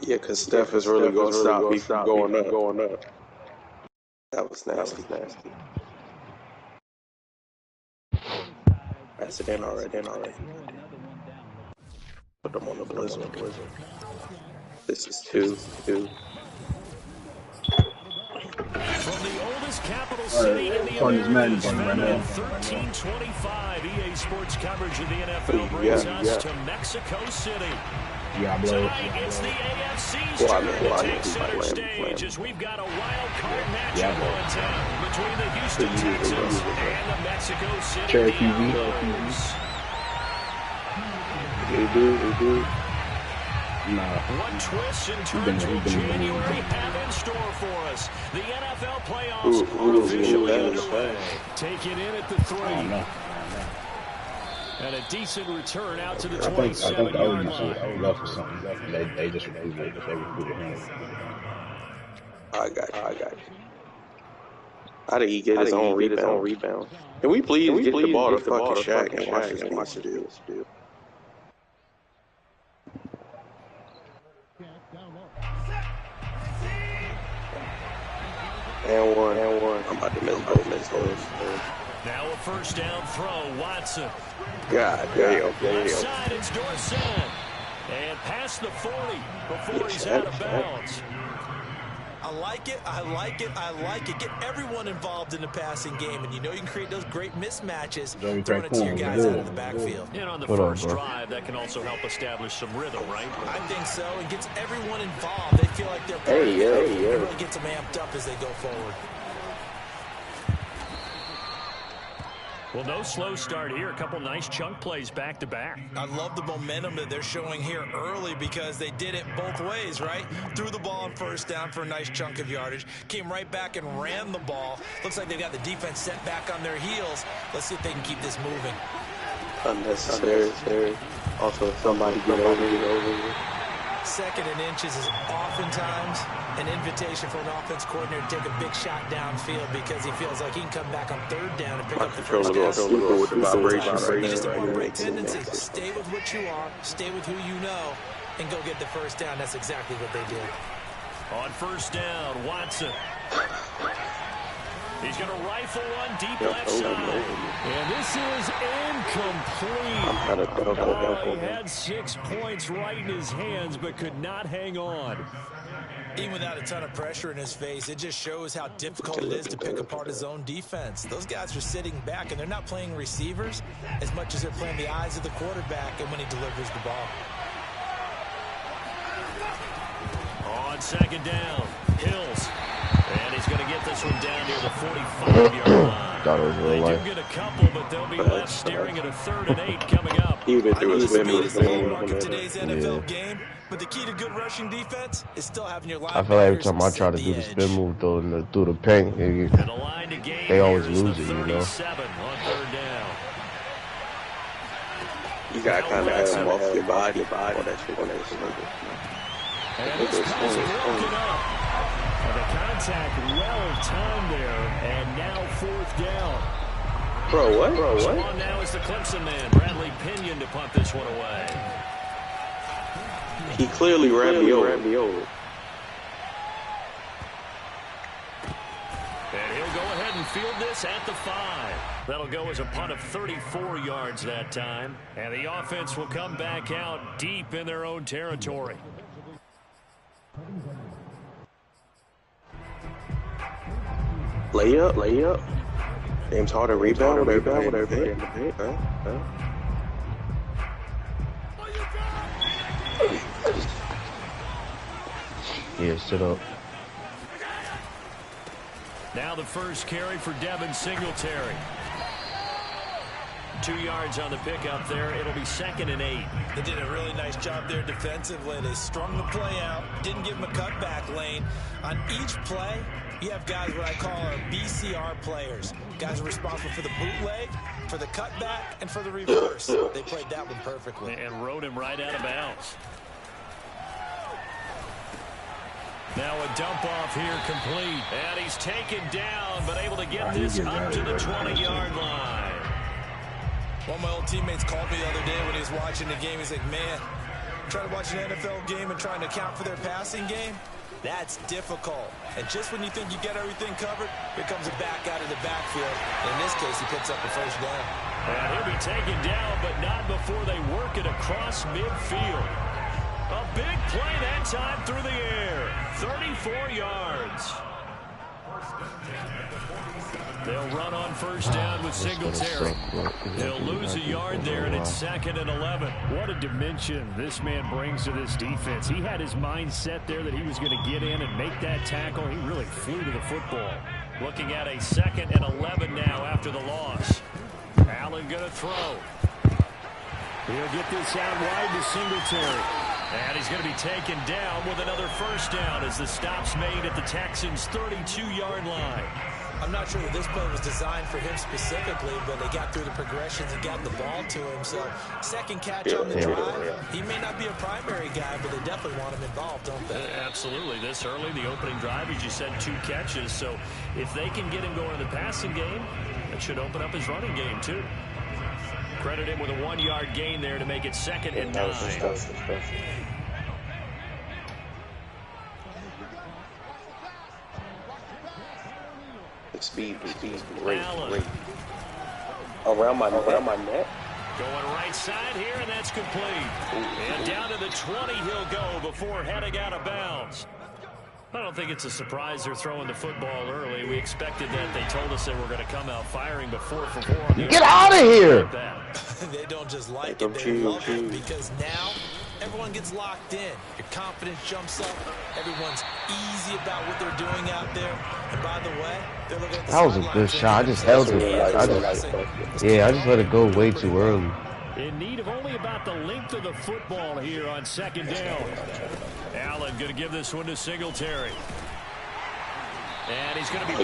Yeah, because Steph is really going to stop me from going up. That was nasty. Pass it in already. Put them on the blizzard. This is two. From the oldest capital city in the Americas, founded in 1325, EA Sports coverage of the NFL brings us to Mexico City. Tonight, it's the AFC's turn to take center stage as we've got a wild card matchup on tap between the Houston Texans and the Mexico City Diablos. They do. What twists and turns will January have in store for us? The NFL playoffs are officially underway. Take it in at the 3. And a decent return out to the 27-yard line. I would love for something. They just recruited him. I got you. How did he get his own rebound? Can we please get the ball to fucking Shaq and watch this deal? And one. I'm about to miss both. Now a first down throw, Watson. God damn. Left side, it's Dorsett. And past the 40 before he's out of bounds. I like it. Get everyone involved in the passing game, and you know you can create those great mismatches throwing it to your guys out of the backfield. And on the first drive, that can also help establish some rhythm, right? I think so. It gets everyone involved. They feel like they're playing. It really gets them amped up as they go forward. Well, no slow start here. A couple nice chunk plays back-to-back. I love the momentum that they're showing here early because they did it both ways, right? Threw the ball on first down for a nice chunk of yardage. Came right back and ran the ball. Looks like they've got the defense set back on their heels. Let's see if they can keep this moving. Unnecessary. Also, somebody get over here. Second and inches is oftentimes an invitation for an offense coordinator to take a big shot downfield because he feels like he can come back on third down and pick up the first down. With the vibrations. You just have a great tendency. Stay with what you are, stay with who you know, and go get the first down. That's exactly what they did. On first down, Watson. He's going to rifle one deep left side. And this is incomplete. He had 6 points right in his hands, but could not hang on. Even without a ton of pressure in his face, it just shows how difficult it is to pick apart his own defense. Those guys are sitting back, and they're not playing receivers as much as they're playing the eyes of the quarterback and when he delivers the ball. On second down, Hills. And he's going to get this one down near the 45-yard line. They do get a couple, but they'll be left staring at a 3rd and 8 coming up. Even if it was speed is the hallmark of today's NFL game, but the key to good rushing defense is still having your linebackers. I feel like every time I try to do the spin move through the paint, they always lose it, you know. On 3rd down. You got to kind of have them off your body. All that shit. And this pass broken up. And the contact well timed there, and now 4th down. Bro, what? So on now is the Clemson man, Bradley Pinion, to punt this one away. He clearly ran me over. And he'll go ahead and field this at the 5. That'll go as a punt of 34 yards that time. And the offense will come back out deep in their own territory. Layup. James Harden rebound, whatever. Yeah, sit up. Now the first carry for Devin Singletary. 2 yards on the pickup there. It'll be 2nd and 8. They did a really nice job there defensively. They strung the play out, didn't give him a cutback lane. On each play, you have guys what I call our BCR players. Guys are responsible for the bootleg, for the cutback, and for the reverse. They played that one perfectly. And rode him right out of bounds. Now a dump off here complete. And he's taken down, but able to get this up to the 20-yard line. One of my old teammates called me the other day when he was watching the game. He's like, man, Trying to watch an NFL game and trying to account for their passing game? That's difficult. And just when you think you get everything covered, here comes a back out of the backfield. In this case, he picks up the first down. And he'll be taken down, but not before they work it across midfield. A big play that time through the air. 34 yards. They'll run on first down with Singletary. They'll lose a yard there, and it's 2nd and 11. What a dimension this man brings to this defense. He had his mind set there that he was going to get in and make that tackle. He really flew to the football. Looking at a 2nd and 11 now after the loss. Allen going to throw. He'll get this out wide to Singletary. And he's going to be taken down with another first down as the stop's made at the Texans' 32-yard line. I'm not sure that this play was designed for him specifically, but they got through the progressions and got the ball to him. So, second catch on the drive. He may not be a primary guy, but they definitely want him involved, don't they? Absolutely. This early, the opening drive, as you said, 2 catches. So, if they can get him going in the passing game, that should open up his running game, too. Credit him with a 1-yard gain there to make it 2nd and 9. Speed, great. Around my neck. Going right side here, and that's complete. And down to the 20 he'll go before heading out of bounds. I don't think it's a surprise they're throwing the football early. We expected that. They told us they were going to come out firing, but 4 for 4 on the Get out of here! They don't just like it, they love it, because now everyone gets locked in. Your confidence jumps up. Everyone's easy about what they're doing out there. And by the way, they're looking at the that was a good shot. I just held it. I just let it go way too early. In need of only about the length of the football here on 2nd down. Allen going to give this one to Singletary. And he's going to be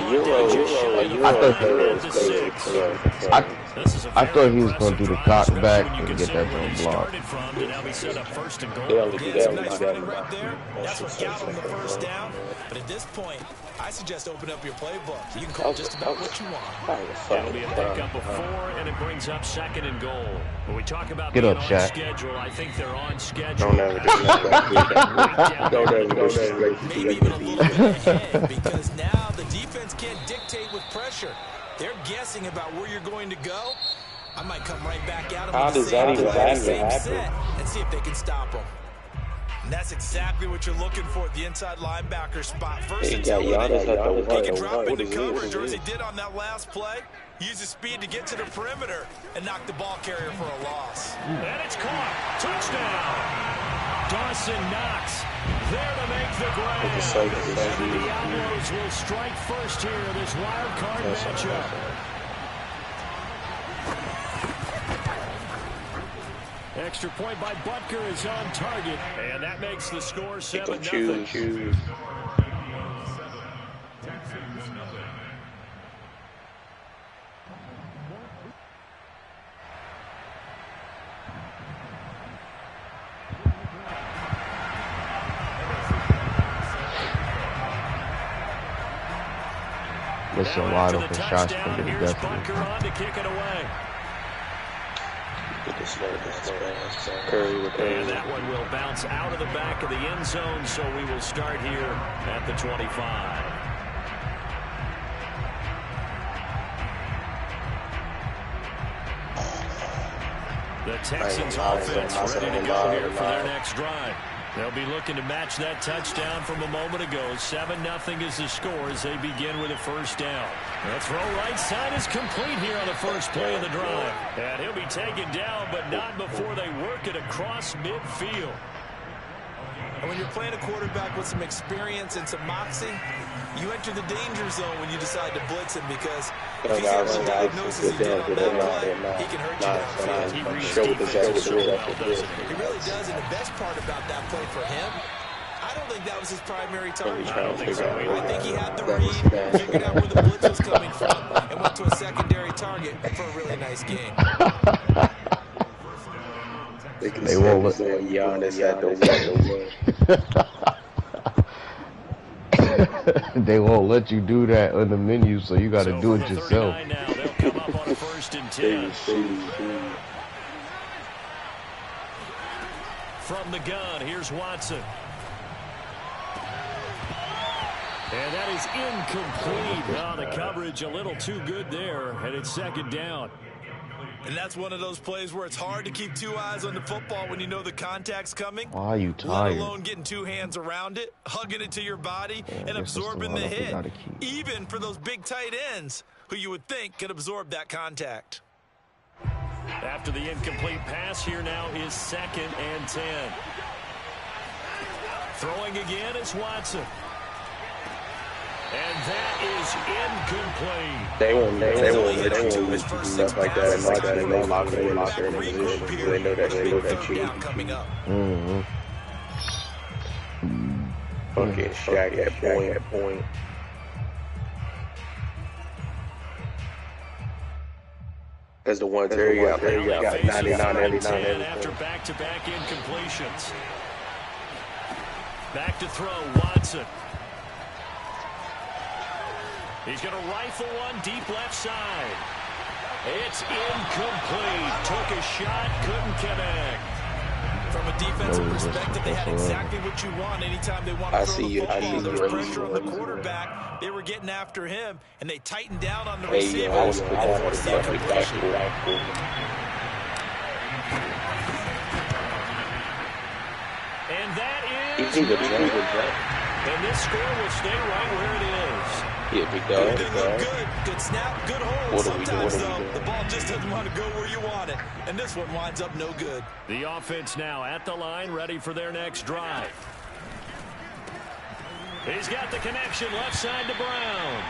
I thought he was going to do the cock back and get that one blocked. That's what got him the first down. But at this point, I suggest open up your playbook. You can call just about what you want. It'll be a pickup of 4, and it brings up 2nd and goal. When we talk about being on schedule, I think they're on schedule. Don't ever do that. Don't ever go straight. Maybe even a little bit ahead, because now the defense can't dictate with pressure. They're guessing about where you're going to go. I might come right back at them How does that even happen? And see if they can stop them. And that's exactly what you're looking for at the inside linebacker spot. First and 10. He can drop into coverage, or as he did on that last play, use his speed to get to the perimeter and knock the ball carrier for a loss. And it's caught. Touchdown. Dawson Knox there to make the grab. And the Outlaws will strike first here in this wild card matchup. Extra point by Butker is on target, and that makes the score 7-0. That's a wide open shots from the Here's Butker on to kick it away. And that one will bounce out of the back of the end zone, so we will start here at the 25. The Texans offense ready to go here for their next drive. They'll be looking to match that touchdown from a moment ago. 7-0 is the score as they begin with a first down. The throw right side is complete here on the first play of the drive. And he'll be taken down, but not before they work it across midfield. And when you're playing a quarterback with some experience and some moxie, you enter the danger zone when you decide to blitz him, because if he's able to diagnose as he did on that play, he can hurt you downfield. He reads defense so well, doesn't he? He really does, and the best part about that play for him, I don't think that was his primary target. I don't think so either. I think he had the read, figured out where the blitz was coming from, and went to a secondary target for a really nice game. They won't let Giannis at the They won't let you do that on the menu, so you got to do it yourself. Now, they'll come up on a 1st and 10. from the gun. Here's Watson. And that is incomplete. Oh, the coverage a little too good there, and it's second down. And that's one of those plays where it's hard to keep two eyes on the football when you know the contact's coming. Why are you tired? Let alone getting two hands around it, hugging it to your body, and absorbing the hit. Even for those big tight ends who you would think could absorb that contact. After the incomplete pass, here now is 2nd and 10. Throwing again is Watson. And that is incomplete. They won't do stuff like that and like that. They know lock in position. They know that cheat. Coming up. Fucking Shaq at point. That's the one Terry got 99 every time. After back-to-back incompletions. Back to throw, Watson. He's going to rifle one deep left side. It's incomplete. Took a shot, couldn't connect. From a defensive perspective, they had exactly what you want anytime they want to throw the football. There was pressure on the quarterback. They were getting after him, and they tightened down on the receivers. And forced the incompletion. And that is and this score will stay right where it is. Yeah, big dog. They look good. Good snap, good hold. Sometimes, though, the ball just doesn't want to go where you want it. And this one winds up no good. The offense now at the line, ready for their next drive. He's got the connection left side to Brown.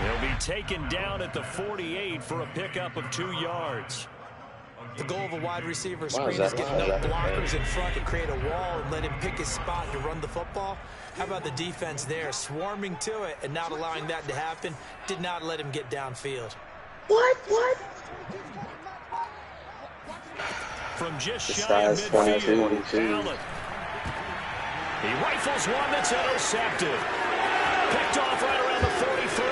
He'll be taken down at the 48 for a pickup of 2 yards. The goal of a wide receiver screen is get enough blockers in front to create a wall and let him pick his spot to run the football. How about the defense there, swarming to it and not allowing that to happen? Did not let him get downfield. What? From just shy of midfield, Allen. He rifles one that's intercepted. Picked off right around the 43.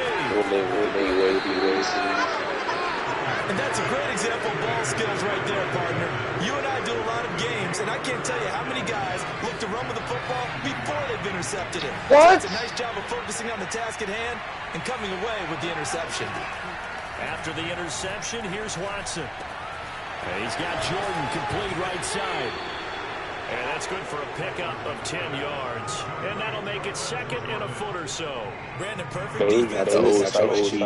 And that's a great example of ball skills right there, partner. You and I do a lot of games, and I can't tell you how many guys look to run with the football before they've intercepted it. What? So it's a nice job of focusing on the task at hand and coming away with the interception. After the interception, here's Watson. And he's got Jordan complete right side. And that's good for a pickup of 10 yards. And that'll make it 2nd and a foot or so. Brandon, perfect defense in this situation.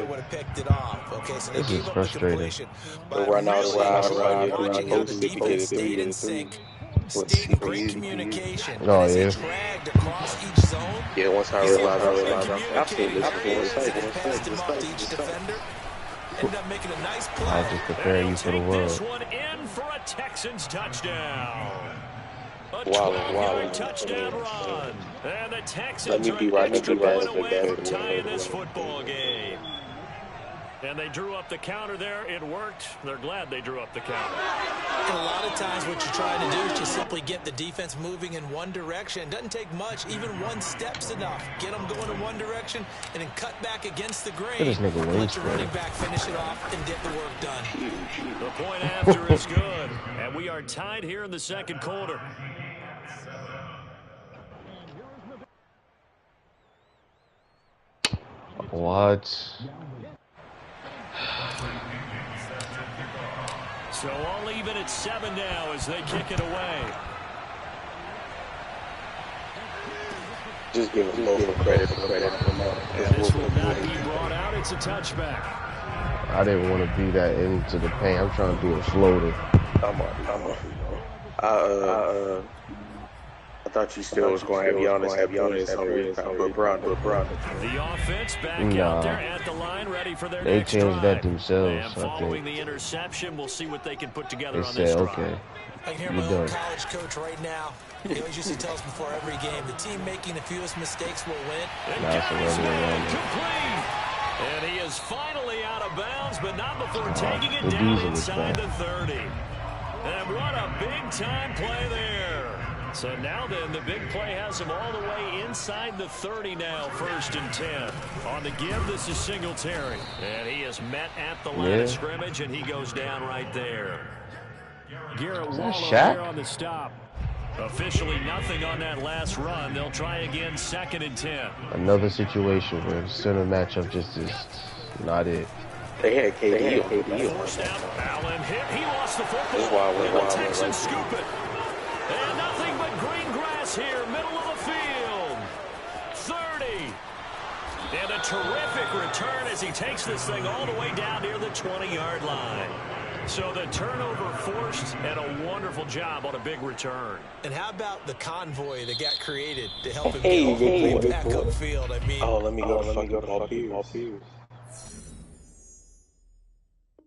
Would have picked it off. Okay, so they gave up the completion. But really, watching how the defense stayed in sync, stayed in great communication. As they dragged across each zone. Yeah, once I realized I've seen this before. Passed him up to each defender. Ended up making a nice play. I'll just prepare you for the world. This one in for a Texans touchdown. A 12-yard touchdown run. And the Texans are an extra point away from tying this football game. And they drew up the counter there. It worked. They're glad they drew up the counter. And a lot of times what you're trying to do is just simply get the defense moving in one direction. It doesn't take much. Even one step's enough. Get them going in one direction and then cut back against the grain. Let your running back finish it off and get the work done. The point after is good. And we are tied here in the second quarter. What? So all even at 7 now as they kick it away. Just give them both credit. This will not be brought out. It's a touchback. I didn't want to be that into the paint. I'm trying to do a floater. I thought you still was going to have Giannis but Brown. The offense back out there at the line, ready for their next changed drive. that themselves. And following the interception, we'll see what they can put together They on said, this drive. okay, I can hear my own college coach right now. He always used to tell us before every game, the team making the fewest mistakes will win. And complete. And he is finally out of bounds, but not before taking it down inside the 30. And what a big-time play there. So now then, the big play has him all the way inside the 30 now, 1st and 10. On the give, this is Singletary. And he is met at the line of scrimmage, and he goes down right there. Garrett Wallow here on the stop. Officially nothing on that last run. They'll try again, 2nd and 10. Another situation where the center matchup just is not it. They had KD. Forced out. Allen hit. He lost the football. And the Texans scoop it. And nothing but green grass here, middle of the field. 30. And a terrific return as he takes this thing all the way down near the 20-yard line. So the turnover forced and a wonderful job on a big return. And how about the convoy that got created to help him get back upfield? I mean, let me go to Paul Pierce.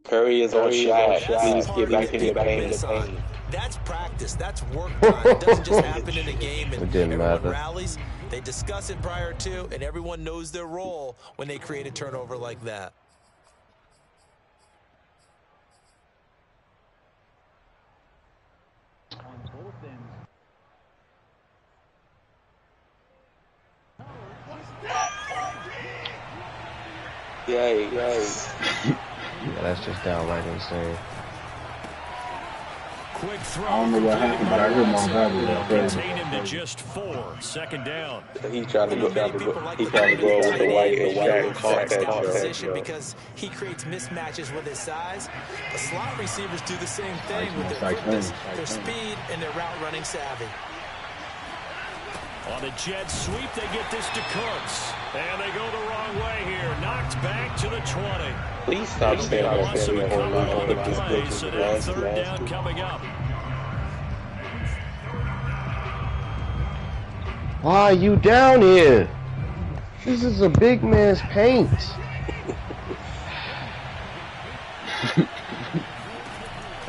Curry is on shot. Please get back in the paint. That's practice. That's work time. It doesn't just happen in a game and everyone rallies. They discuss it prior to, and everyone knows their role when they create a turnover like that. Yay. Yeah, that's just downright insane. Quick throw. I don't know what happened, but I heard my brother. Contain him to just 4. 2nd down. He tried to go with the white and Shaq caught that position because he creates mismatches with his size. The slot receivers do the same thing with their quickness, their speed, and their route running savvy. On the jet sweep, they get this to Cooks. And they go the wrong way here. Knocked back to the 20. Please stop saying I was on the this play, so that's 3rd down coming up. Why are you down here? This is a big man's paint.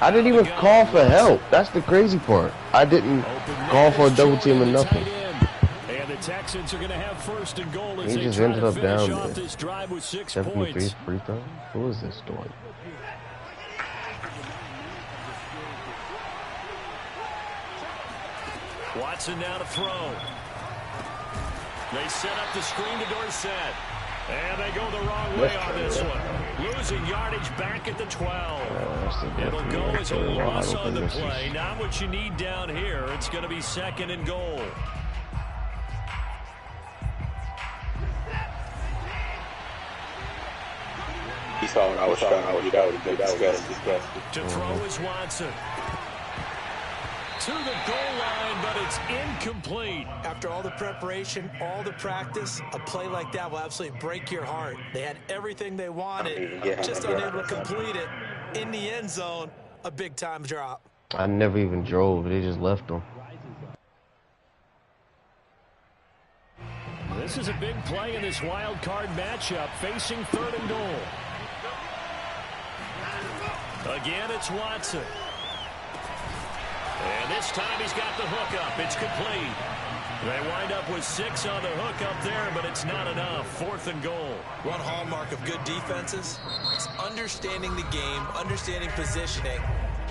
I didn't even call for help. That's the crazy part. I didn't call for a double team or nothing. The Texans are going to have 1st and goal as he they just try ended to up finish down off there. this drive with 6 73 points. free throw? Who is this doing? Watson now to throw. They set up the screen to Dorsett. And they go the wrong way on this one. Losing yardage back at the 12. It'll go as a loss on the play. Not what you need down here. It's going to be 2nd and goal. He saw what I was trying to get out. To throw is Watson. To the goal line, but it's incomplete. After all the preparation, all the practice, a play like that will absolutely break your heart. They had everything they wanted, just unable to complete it. In the end zone, a big-time drop. I never even drove. They just left them. This is a big play in this wild card matchup, facing 3rd and goal. Again, it's Watson. And this time he's got the hookup. It's complete. They wind up with 6 on the hookup there, but it's not enough. 4th and goal. One hallmark of good defenses is understanding the game, understanding positioning,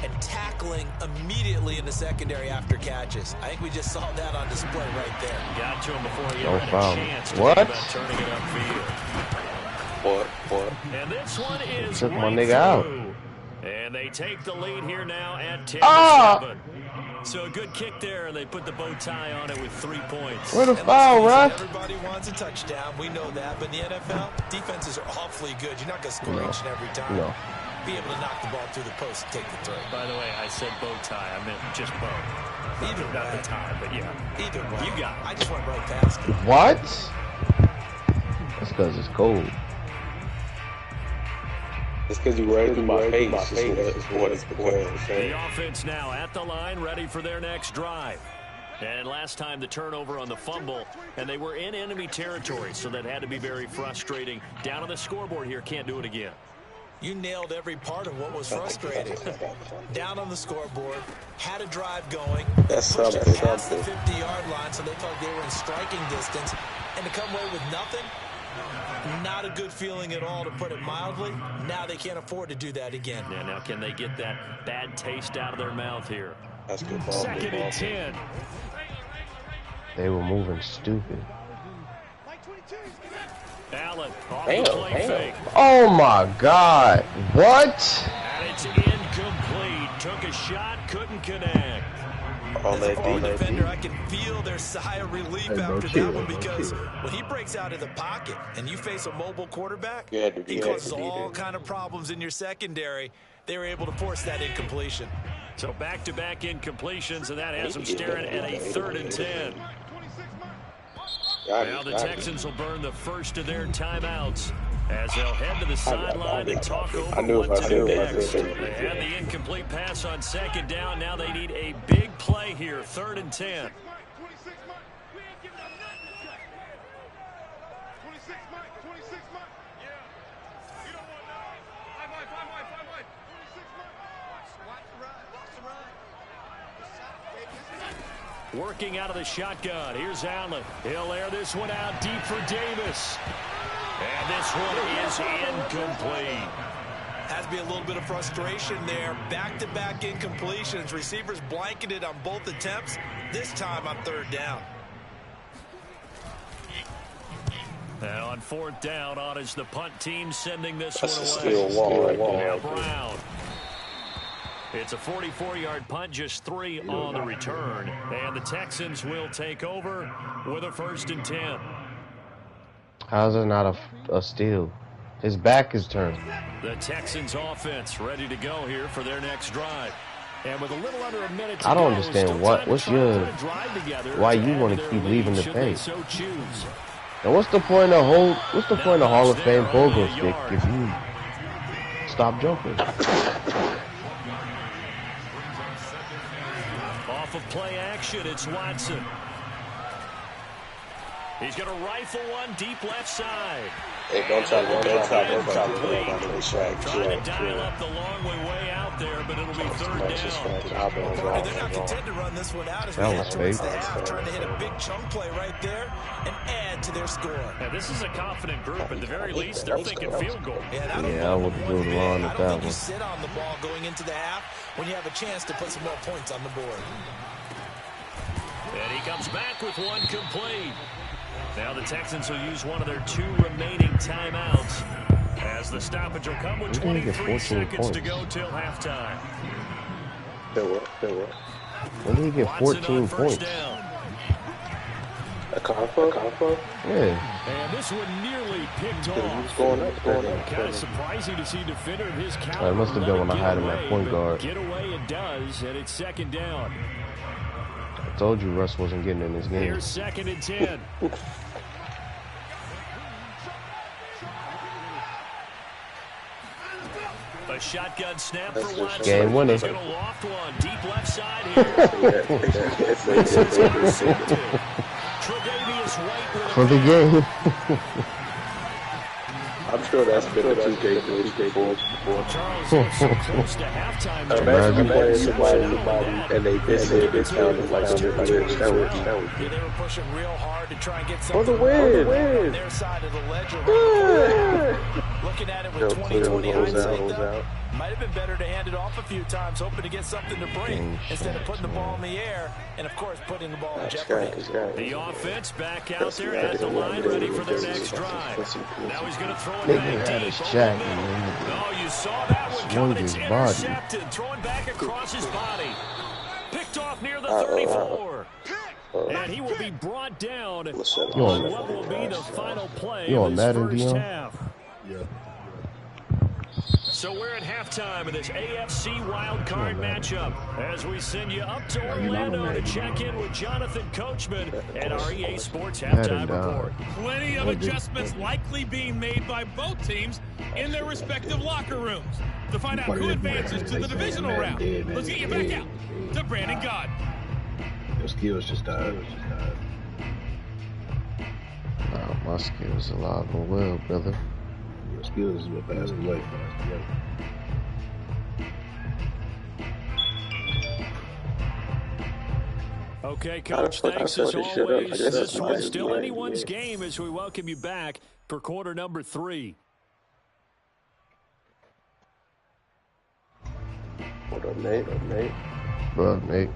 and tackling immediately in the secondary after catches. I think we just saw that on display right there. Got to him before he had a chance to what? think about turning it upfield. What? And this one is took my right nigga out. And they take the lead here now at 10-7. So a good kick there, and they put the bow tie on it with 3 points. Where the foul, right? Everybody wants a touchdown. We know that. But in the NFL, defenses are awfully good. You're not going to score each and every time. No. Be able to knock the ball through the post and take the throw. By the way, I said bow tie. I meant just bow. Either not way. the tie, but yeah. Either way. You got it. I just went right past it. What? That's because it's cold. It's because you ran through my face. What it's The offense now at the line, ready for their next drive. And last time the turnover on the fumble, and they were in enemy territory, so that had to be very frustrating. Down on the scoreboard here, can't do it again. You nailed every part of what was frustrating. Down on the scoreboard, had a drive going, That's pushed something. it past the 50-yard line, so they thought they were in striking distance, and to come away with nothing, not a good feeling at all, to put it mildly. Now they can't afford to do that again. Yeah, now can they get that bad taste out of their mouth here? That's good ball. 2nd and 10. They were moving stupid. Allen off the play fake. Oh my God. What? And it's incomplete. Took a shot All As a that former D. defender, I can feel their sigh of relief after that one because when he breaks out of the pocket and you face a mobile quarterback, he causes all kind of problems in your secondary. They were able to force that incompletion. So back-to-back incompletions, and that has them staring at a 3rd and 10. Now the Texans will burn the first of their timeouts as they'll head to the sideline and talk over what to do next. They had the incomplete pass on 2nd down. Now they need a big play here, 3rd and 10. Working out of the shotgun. Here's Allen. He'll air this one out deep for Davis. And this one is incomplete. Has to be a little bit of frustration there. Back-to-back incompletions. Receivers blanketed on both attempts. This time on 3rd down. And on 4th down, on is the punt team sending this one away. Still wall. Now Brown. It's a 44-yard punt, just 3 on the return. And the Texans will take over with a 1st and 10. How's it not a steal? His back is turned. The Texans offense ready to go here for their next drive. And with a little under a minute to I don't go, understand why you want to keep leaving the paint. So choose. And what's the point of Hall of Fame pogo stick if you stop jumping? Off of play action, it's Watson. He's going to rifle one deep left side. Hey, don't try to Trying to dial up the long way out there, but it'll be 3rd down. They're not content to run this one out as we head towards the half, trying to hit a big chunk play right there and add to their score. Yeah, this is a confident group. At the very least, they're thinking field goal. Yeah, I would do it wrong with that one. You sit on the ball going into the half when you have a chance to put some more points on the board. And he comes back with one complete. Now the Texans will use one of their 2 remaining timeouts as the stoppage will come with 23 seconds to go till halftime. When did he get 14 points? A combo? Yeah. And this one nearly picked off. Going up. Kind of surprising to see a defender of his caliber. It must have been when I had him at point guard. Get away it does, and it's 2nd down. I told you Russ wasn't getting in this game. Here's 2nd and 10. A shotgun snap for Watson. Game winning. He's going to loft one deep left side here. For the game. I'm sure that's been a 2K before. Charles is so close to halftime. Imagine playing somebody and they sounded like somebody. That would Yeah, they were pushing real hard to try and get something for the win. on their side of the ledger. Looking at it with 20/20 hindsight, though, might have been better to hand it off a few times, hoping to get something to bring instead of putting the ball in the air and, of course, putting the ball in jeopardy. The offense back out there at the line, ready for their next drive. Now he's going to throw it back deep. Oh, you saw that one coming. It's intercepted. Throwing back across his body. Picked off near the 34. And he will be brought down on what will be the final play of this first half. Yeah. So we're at halftime of this AFC Wild Card matchup as we send you up to Orlando to check in with Jonathan Coachman at our EA Sports Halftime Report. Plenty of adjustments likely being made by both teams in their respective locker rooms. To find out who advances to the divisional round, let's get you back out to Brandon God. Your skills just died. My skills alive and well, brother. Your skills is what passed away. Okay, Coach, thanks as always. This one's still anyone's game as we welcome you back for quarter number 3. What up, Nate? What up, Nate?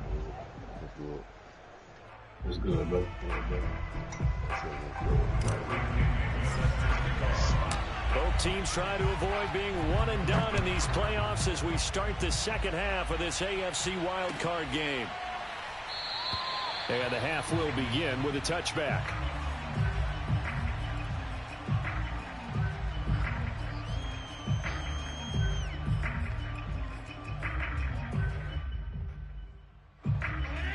It's good, bro. Both teams try to avoid being one and done in these playoffs as we start the second half of this AFC wildcard game. And the half will begin with a touchback.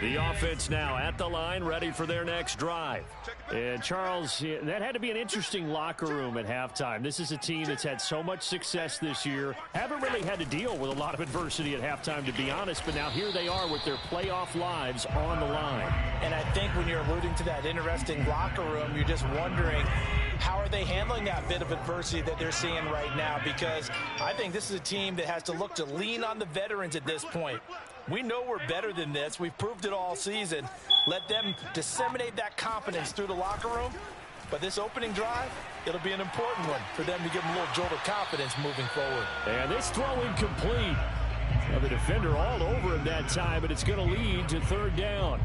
The offense now at the line, ready for their next drive. And Charles, that had to be an interesting locker room at halftime. This is a team that's had so much success this year. Haven't really had to deal with a lot of adversity at halftime, to be honest. But now here they are with their playoff lives on the line. And I think when you're alluding to that interesting locker room, you're just wondering, how are they handling that bit of adversity that they're seeing right now? Because I think this is a team that has to look to lean on the veterans at this point. We know we're better than this. We've proved it all season. Let them disseminate that confidence through the locker room. But this opening drive, it'll be an important one for them to give them a little jolt of confidence moving forward. And this throw incomplete. Well, the defender all over him that time, but it's going to lead to third down.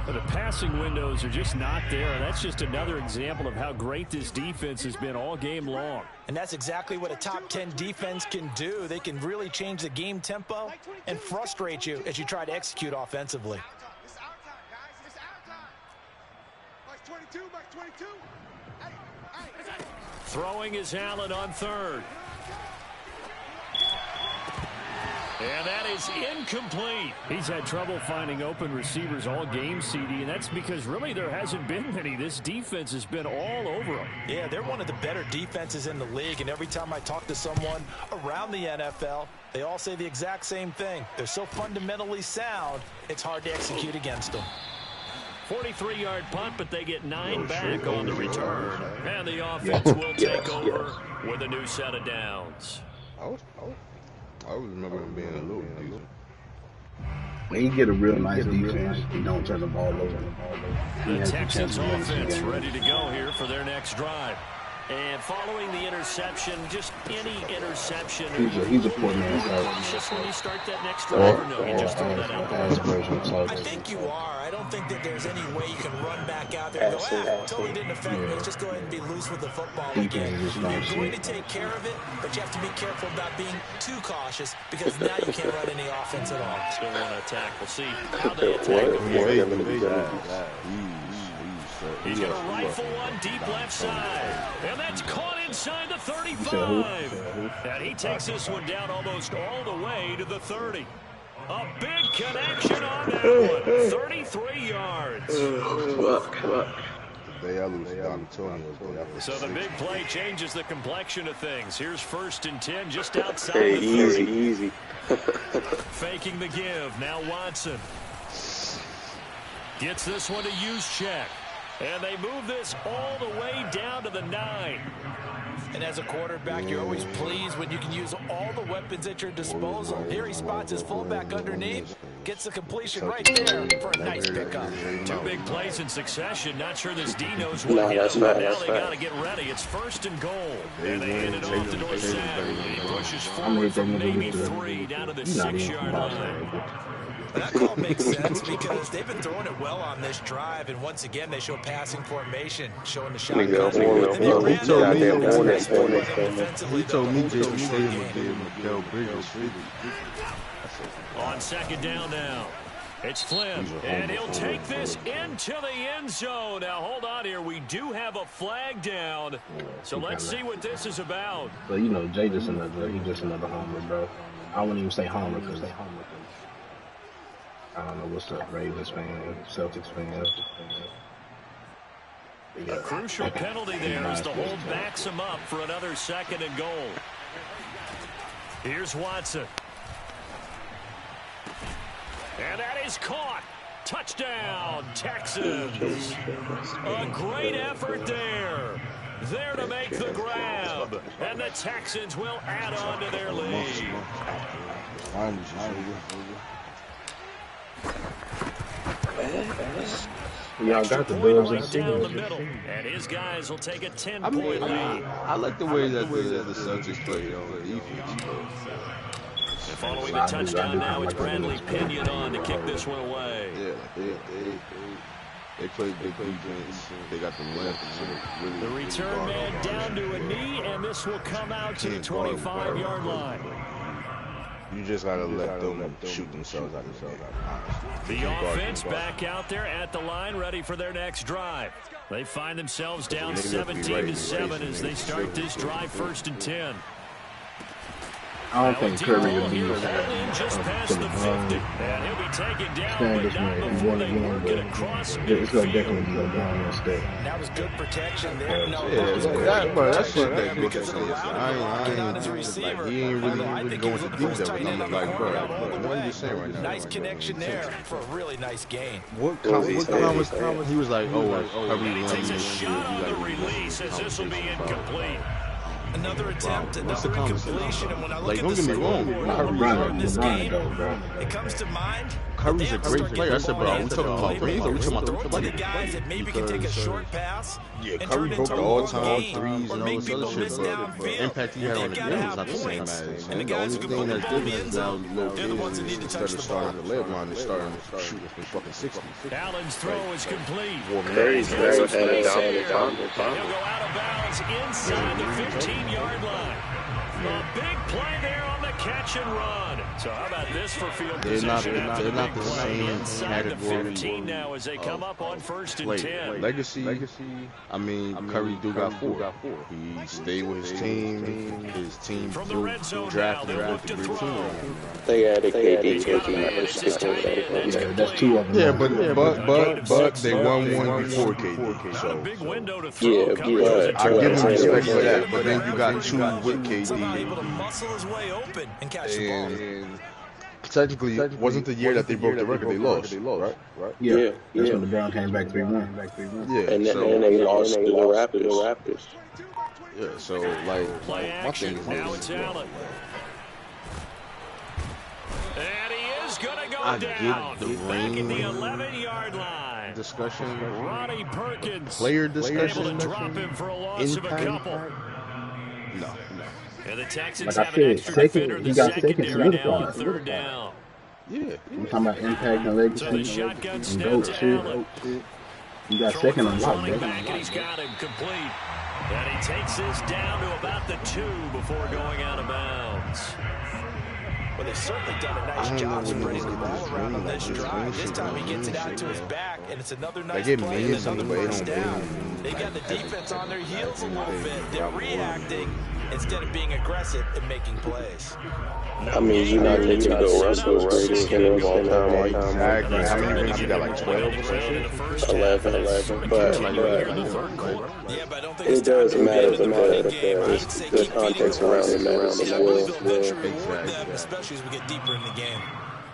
But the passing windows are just not there. That's just another example of how great this defense has been all game long. And that's exactly what a top 10 defense can do. They can really change the game tempo and frustrate you as you try to execute offensively. It's our time, guys. It's our time. Mike 22, Mike 22. Hey. Throwing is Allen on third. And that is incomplete. He's had trouble finding open receivers all game, CD, and that's because really there hasn't been many. This defense has been all over them. Yeah, they're one of the better defenses in the league, and every time I talk to someone around the NFL, they all say the exact same thing. They're so fundamentally sound, it's hard to execute against them. 43-yard punt, but they get 9 back on the return. And the offense will take over with a new set of downs. I always remember him being a little decent. When you get a real nice defense, you don't turn the ball over. The Texans offense ready to go here for their next drive. And following the interception, just any interception. He's a poor man. Cautious when you start that next drive, or no? You just throw that out there. I think you are. I don't think that there's any way you can run back out there and go, totally didn't affect me. Let's just go ahead and be loose with the football again. You're going to take care of it, but you have to be careful about being too cautious because now you can't run any offense at all. Still want to attack. We'll see how they attack him. He's going to rifle one deep left side. And that's caught inside the 35. And he takes this one down almost all the way to the 30. A big connection on that one. 33 yards. So the big play changes the complexion of things. Here's 1st and 10 just outside the 30. Easy. Faking the give. Now Watson. Gets this one to Juszczyk. And they move this all the way down to the 9. And as a quarterback, you're always pleased when you can use all the weapons at your disposal. Here he spots his fullback underneath. Gets the completion right there for a nice pickup. 2 big plays in succession. Not sure this D knows what hit him, but now they got to get ready. It's 1st and goal. And they hand it off to Dorsett. He pushes forward from maybe 3 down to the 6-yard line. That call makes sense because they've been throwing it well on this drive, and once again they show passing formation, showing the shot. He told me Jason Stadium would give him a Del Bridges. On 2nd down now. It's Flynn, and he'll take this into the end zone. Now, hold on here. We do have a flag down, so let's see what this is about. But, you know, Jay just another homer, bro. I wouldn't even say homer because I don't know what's up, Ravens fan, Celtics fan. A crucial penalty there as the hold backs him up for another 2nd and goal. Here's Watson. And that is caught. Touchdown, Texans. A great effort there. There to make the grab. And the Texans will add on to their lead. Y'all got the Bills down the middle, and his guys will take a 10-point lead. I like the way that the Celtics play on defense. And following the touchdown now, it's Bradley Pinion on to kick this one away. Yeah, they play big defense. They got the length. Really, the return man down to a knee, and this will come out to the 25-yard line. You just gotta let them shoot themselves out of the game. The offense back out there at the line, ready for their next drive. They find themselves down 17-7 as they start this drive, 1st and 10. I don't think Curry will be just past the 50, and he'll be taken down, but not before they work it across. It's going to definitely be a down instead. That was good protection there. No, that's shit that because it allowed him to on his receiver. He ain't really going to deep there. I'm like, bro, what are you saying right now? Nice connection there for a really nice gain. What comment? He was like, oh, he takes a shot on the release as this will be incomplete. Another attempt, another incompletion, and when I look at don't the get me wrong, scoreboard in this game, it comes to mind. Curry's a great player. I said, bro, we talking about rings or we talking about the play? The guys that maybe can take a short pass. Yeah, Curry broke the all-time threes and all this other shit, but the impact he had on the game is not the same as. And the only thing that's different is now they're the ones that need to touch the starting the leg line, they're starting to shoot from fucking 60. Allen's throw is complete. Curry's very He'll dominant. go out of bounds inside the 15-yard line. A big play there on the catch and run. So how about this for field position? They're not the same inside the category. 15 now as they come up on 1st and 10. Legacy. I mean, Curry do got 4. He stayed with his team. His team drafted him with the great team. They added KD. Yeah, that's 2 of them. Yeah, but they won one before KD. So I give him respect for that. But then you got 2 with KD. Able to muscle his way open and catch the ball. Technically, wasn't the year that they broke the record, they lost, right? Yeah. That's when the Browns came back 3-1. Yeah, and then they lost to the Raptors. Yeah, so like my thing is now it's Allen. And he is going to go down. The He's back at the 11-yard line. Discussion. Ronnie Perkins. Player discussion. Able to drop him for a loss of a couple. No. And the Texans Like I have an extra said, defender in the secondary now on 3rd down. Yeah. We're talking about impact and legacy. So the shotgun and snap GOAT to shit. Allen. You got second on lock, back, and he's got him complete. And he takes this down to about the 2 before going out of bounds. Well, they've certainly done a nice job spreading the ball around on this drive. This time he gets it out to his back, and it's another nice play and another first down. They got the defense on their heels a little bit. They're reacting instead of being aggressive and making plays. I mean, you're not going to go Russell's greatest hitter of all time. Exactly. How many rings you got? Like 12 or something? 11. But it does matter the context around it matters as well. Especially as we get deeper in the game.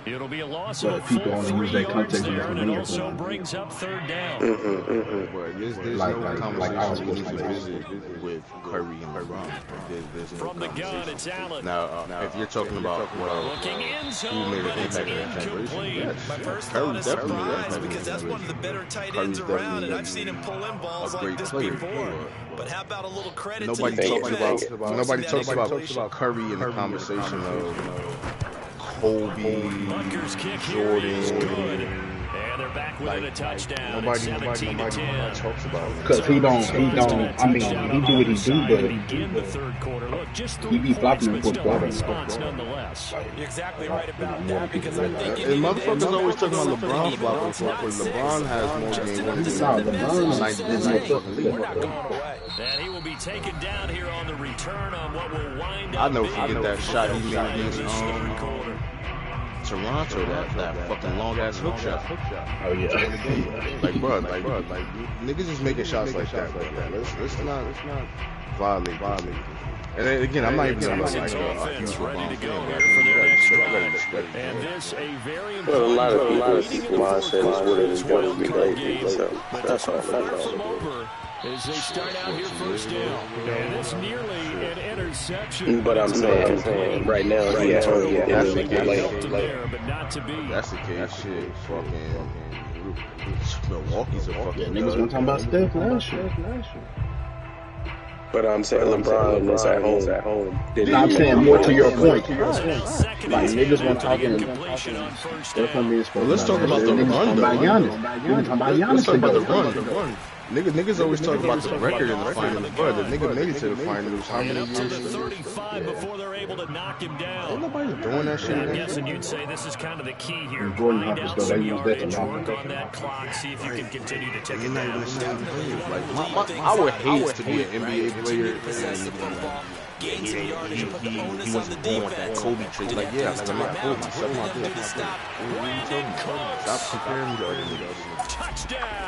It'll be a loss of people only use that context there, and it also brings up 3rd down. There's no conversation we need to visit with Curry and LeBron. From the gun, it's Allen. Now, if you're talking about who made an impact in that generation, my first thought is surprise because that's one of the better tight ends around, and I've seen him pull in balls like this before. But how about a little credit to the defense? Nobody talks about Curry in the conversation of Kobe, Jordan, and they're back within a touchdown. Nobody talks about it. Because he don't, I mean, he do what he do, but in the 3rd quarter. Look, just he be flopping in but 4th still a quarter. response nonetheless. You're exactly right about that because I think And motherfuckers always talking about LeBron flopping, but LeBron has more games than And he will be taken down here on the return on what will wind up. I know if you get that shot he made against Toronto, that fucking long ass hook shot. Oh yeah. Like niggas just making shots like that. Let's not violate. And then, again, I'm not even talking about like a huge LeBron fan. And this a very But a lot of people mindset is what it is going to be lately. So that's all. As they start out here 1st down, and it's nearly an interception. But I'm saying right now, that's the case. That's the case. Shit, fucking Milwaukee's a fucking. Niggas want to talk about Steph last year. But I'm saying LeBron is at home. I'm saying more to your point. Like niggas want to talk in. Let's talk about the run. Let's talk about the run. Niggas always talk about the record in the finals, but the nigga made it to the finals how many years? 35 before they're able to knock him down. Ain't nobody doing that shit. I'm guessing you'd say this is kind of the key here. Jordan Grind Hopkins, out though, some they use that to yardage, lock work him. on that clock, see if you can continue to take it Not even down. the same players. Like, I would hate to be an NBA player and he wasn't born with that Kobe trait. Like, yeah, like, I'm not Kobe. Myself, not this. What are you talking about? Stop comparing me to other niggas.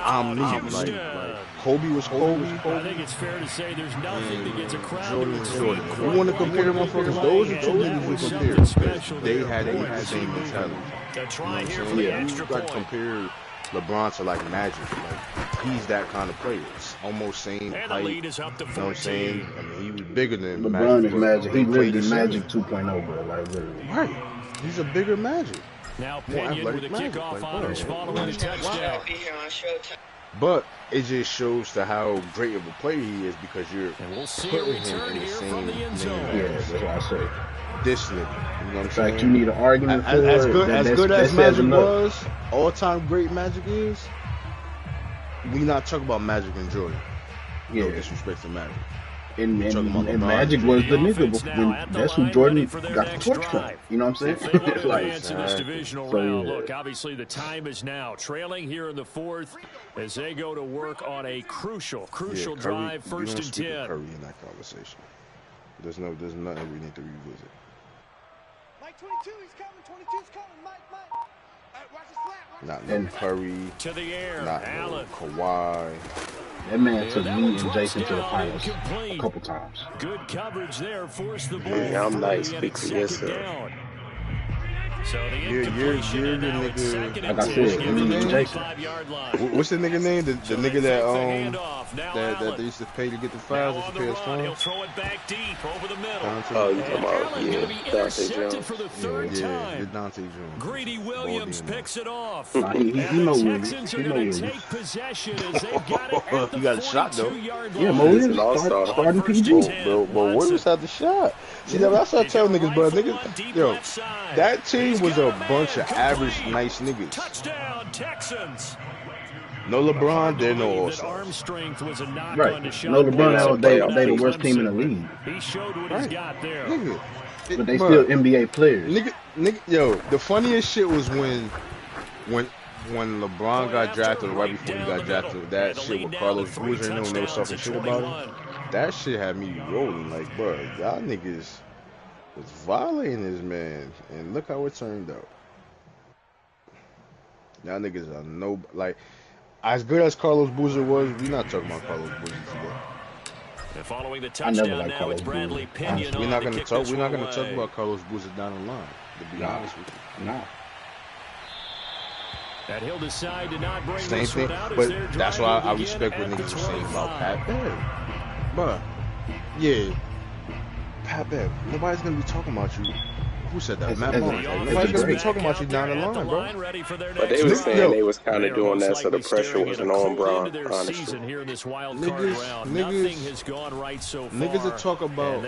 I'm me. Like, Kobe was Kobe. I think it's fair to say there's nothing that gets a crowd Jordan was Jordan. If you want to compare motherfuckers, those are two niggas you compare. Because they had the same mentality. You know what I'm saying? Yeah, you got to compare LeBron to like Magic. Like, he's that kind of player. It's almost same height. You know what I'm saying? I mean, he was bigger than LeBron Magic. is Magic. He literally Magic 2.0, bro. Like, literally. Right. He's a bigger Magic. Now Pinion with a kickoff honors following the touchdown. But it just shows to how great of a player he is because you're putting him in the same Yeah, that's what I say. this nigga. You know what I'm In saying? fact, you need an argument for as it. good as says Magic enough. was, all-time great Magic is, we not talking about Magic and Jordan. No disrespect to Magic. And Magic was the nigga before. That's who Jordan got the torch from. You know what I'm saying? It's like, This divisional round. Look, obviously the time is now. Trailing here in the fourth as they go to work on a crucial Curry, drive. First and 10. Curry in that conversation. There's nothing we need to revisit. Mike 22, he's coming. 22's coming. Mike. Watch his flat. Not no Curry. To the air. Not no Kawhi. that man took me and Jason to the finals a couple times. Good coverage there. Forced the ball. Yeah, I'm nice. Speak for yourself. So the You're the nigga. Like I said, me and Jason. What's the nigga name? The nigga that they used to pay to get the fouls. That you pay his phone. He'll throw it back deep over the middle. Oh, you talking about Dante Jones? For the third time. Dante Jones. Greedy Williams picks it off. Nah, he know Williams. Texans He are know going Williams. to take possession as they've got it at the You got a shot, though. 42-yard Yeah, line. Mo Williams all-star. starting PG. But Williams had the shot. See, that's what I tell niggas, bro. Niggas, yo, that team was a bunch of average, nice niggas. Touchdown, Texans. No LeBron, there no All-Stars. Arm strength was a knock Right. on the shot. No LeBron, they the worst team in the league. He showed what he's got there. Nigga. But they still NBA players. Nigga, yo, the funniest shit was when LeBron got drafted, or right before he got drafted, that shit with Carlos Boozer and them, when they was talking shit about him. That shit had me rolling. Like, bro, y'all niggas was violating this man, and look how it turned out. Y'all niggas are no, like, as good as Carlos Boozer was, we not talking about Carlos Boozer today. And following the I never touchdown liked now, Carlos it's Bradley Boozer. Pinion We're on not to gonna kick talk. this We're not one gonna talk away. about Carlos Boozer down the line. To be honest with you. Nah. And he'll decide to not bring Same this thing, one out as but they're that's why driving I again respect what at the niggas are saying about 25. Pat Bev. Bruh, yeah, Pat Bev. Nobody's gonna be talking about you. Who said that? Matt Barnes. Nobody's gonna be talking about you down the line, bro. But they was saying they was kind of doing that so the pressure wasn't on Brown, honestly. Nothing has gone right so far. Niggas that talk about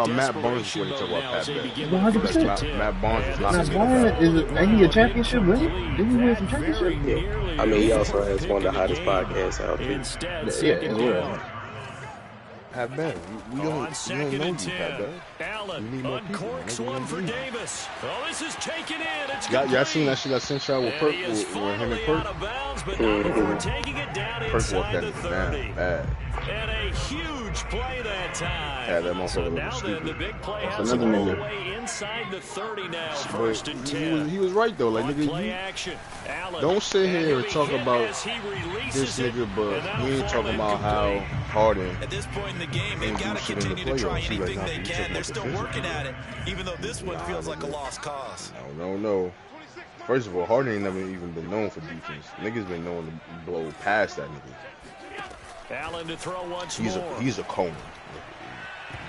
Matt Barnes when they talk about Pat Bev. 100%. Matt Barnes is not Now, gonna be ain't he a championship winner? Didn't he win some championship? Yeah. I mean, he also has one of the hottest podcasts out there. Yeah, as well. Pat Bev. We don't know you, Pat Bev. Allen We need more people. uncorks one for Davis. Oh, this is taken in. It's Y'all seen that shit I sent y'all with Perk, with him and Perk? Perk walked that nigga down bad. And a huge play that time. Yeah, that motherfucker So was now stupid. the big play That's has another all the nigga. way inside the 30 now. But First and 10. he was right though. Like, On nigga, play you action. Allen. don't sit here he'll and be talk hit about as he releases this nigga, it, but and that'll we ain't fall talking about how incomplete. Harden At this point in the game, they've ain't got do to shit in the continue to try playoffs. He like, anything nah, they you can. talking They're about still the working physical. at it, even though this one feels like a lost cause. No. First of all, Harden ain't never even been known for defense. Niggas been known to blow past that nigga. Allen to throw once He's more. a cone.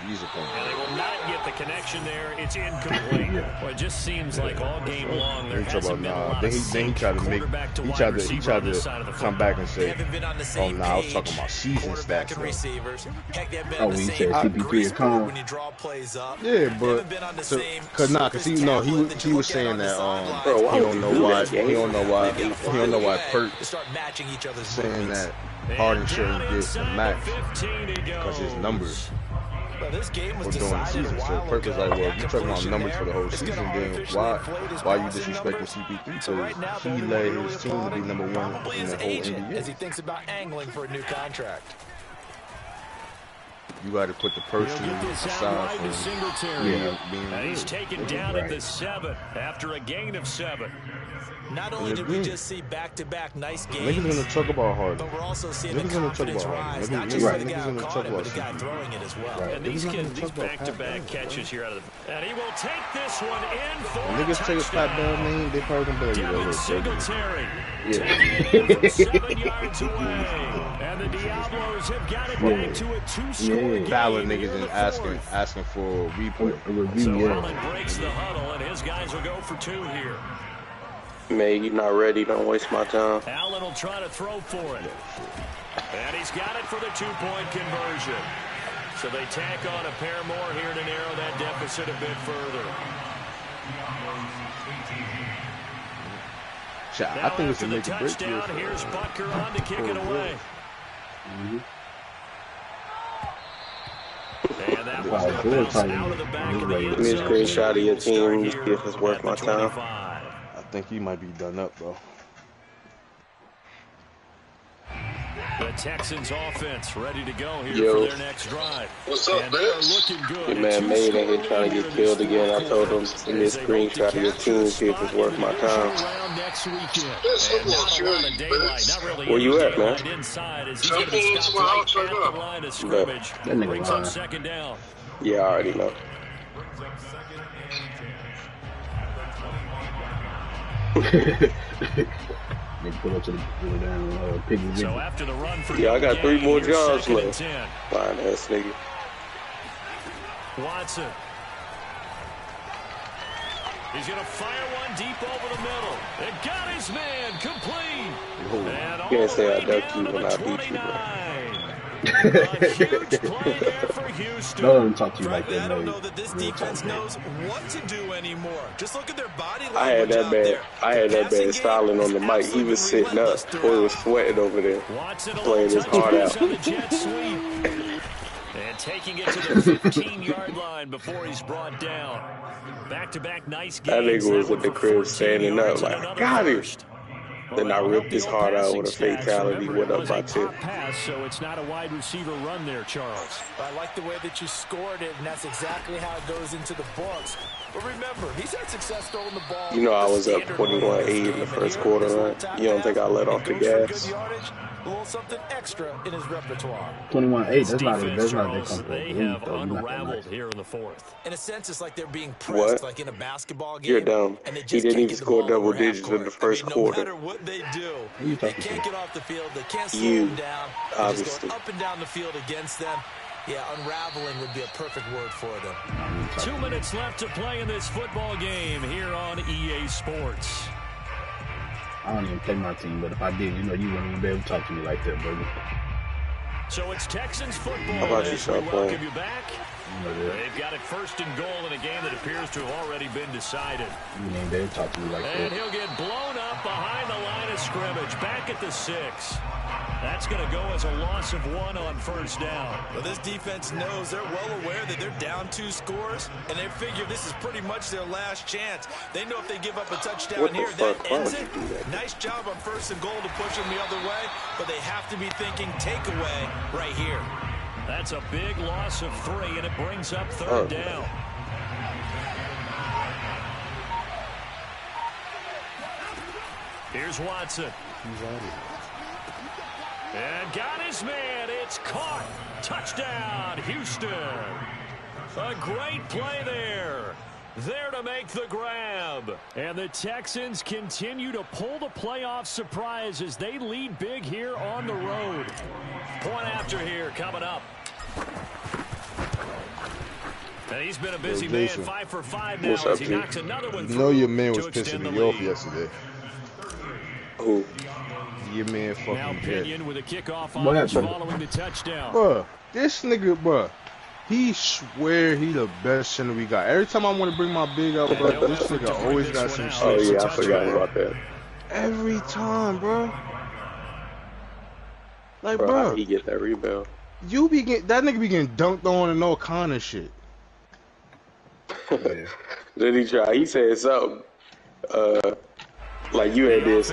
He's a And cone. they will not get the connection there. It's incomplete. Well, it just seems like all game long there He talk hasn't about been a nah. lot Then of he sync tried to make. quarterback to He wide tried receiver on to this side of the come football. back and say, Haven't been on the "Oh same nah, I was page. talking about season Quarterback stats." and Bro. receivers. Heck, they've been Oh, on the when you same said CP3 grease is board calm. when you draw plays up. Yeah, They but haven't been on the same cause he tablet was saying that Bro, why he would don't you know do why that, gang? he don't know why Perk to start matching each other's saying movements. that Harden shouldn't get the max because his numbers. Well, this game was during the season. So purpose like, well, if you're talking about numbers for the whole season, then why you disrespecting CP3? Because he led his team to be #1 in the whole NBA. As he thinks about angling for a new contract. You got to put the person aside from and he's taken down at the 7 after a gain of 7. Not only did we just see back-to-back nice games, niggas gonna talk about Harden. But we're also seeing the confidence rise, not just for the guy who caught it, but the guy throwing it as well. And these back-to-back catches here out of the... And he will take this one in for niggas take a pat down, they probably gonna be Devin Singletary. Yeah. 7 yards away. And the Diablos have got it back to a 2-score game. Fouling niggas and asking for a replay. So Allen breaks the huddle, and his guys will go for 2 here. Man, you're not ready. Don't waste my time. Allen will try to throw for it. And he's got it for the 2-point conversion. So they tack on a pair more here to narrow that deficit a bit further. I think it's a make a break here. Here's Butker on to kick it away. And that was out of the back of the end zone. Give me a screenshot of your team. See if it's worth my time. I think he might be done up, bro. The Texans offense ready to go here for their next drive. What's up, and they're looking good. Your man Made in here trying to get killed again. I told him, give me a screenshot of your team, see if it's worth my time. Next weekend. Where you at, man? That brings up second down. Yeah, I already know. They pull up to the damn piggy. So after the run for I got 3 more jobs left. Fine ass nigga. Watson. He's going to fire one deep over the middle. It got his man complete. And you can't say I duck you when I beat you, bro. A huge play there for Houston. Don't let him talk to you like that. I don't know that this defense knows what to do anymore. Just look at their body language. I had that man styling on the mic. He was sitting up. Boy was sweating over there, playing his heart out. And taking it to the 15-yard line before he's brought down. Back-to-back nice games. That nigga was at the crib standing up like, I got him. Then I ripped his heart out with a fatality, went up by 10. Pass, so it's not a wide receiver run there, Charles. I like the way that you scored it, and that's exactly how it goes into the books. But remember, he's had success throwing the ball. You know I was up 21-8 in the first quarter, right? You don't think I let off the gas? A little something extra in his repertoire. 21-8, that's not that comfortable. They have unraveled here in the 4th. In a sense, it's like they're being pressed, like in a basketball game. You're dumb. He didn't even score double digits in the first quarter. No matter what they do, they can't get off the field. They can't slow them down. Obviously. Just going up and down the field against them. Yeah, unraveling would be a perfect word for them. 2 minutes left to play in this football game here on EA Sports. I don't even play my team, but if I did, you wouldn't even be able to talk to me like that, brother. So it's Texans football. How about you start playing? Welcome you back. They've got it 1st and goal in a game that appears to have already been decided. You ain't be able to talk to me like that. And he'll get blown up behind the line of scrimmage, back at the 6. That's going to go as a loss of 1 on 1st down. Well, this defense knows, they're well aware that they're down 2 scores, and they figure this is pretty much their last chance. They know if they give up a touchdown here, that ends it. Nice job on 1st and goal to push them the other way, but they have to be thinking takeaway right here. That's a big loss of 3, and it brings up 3rd down. Here's Watson. And got his man. It's caught. Touchdown, Houston. A great play there. There to make the grab. And the Texans continue to pull the playoff surprise as they lead big here on the road. Point after here coming up. And he's been a busy man, 5 for 5 now as he knocks another one through. You know your man was pissing me off yesterday. Who? Your man fucking now Pinion with a kickoff What on happened? following the touchdown. Bruh, this nigga, bruh, he swear he the best center we got. Every time I want to bring my big up, bro, this nigga always got some shit. Oh yeah, I forgot about that. Every time, bro. Like, Bro, bro, he get that rebound. that nigga be getting dunked on and all kind of shit. Then he tried. He said something like you had did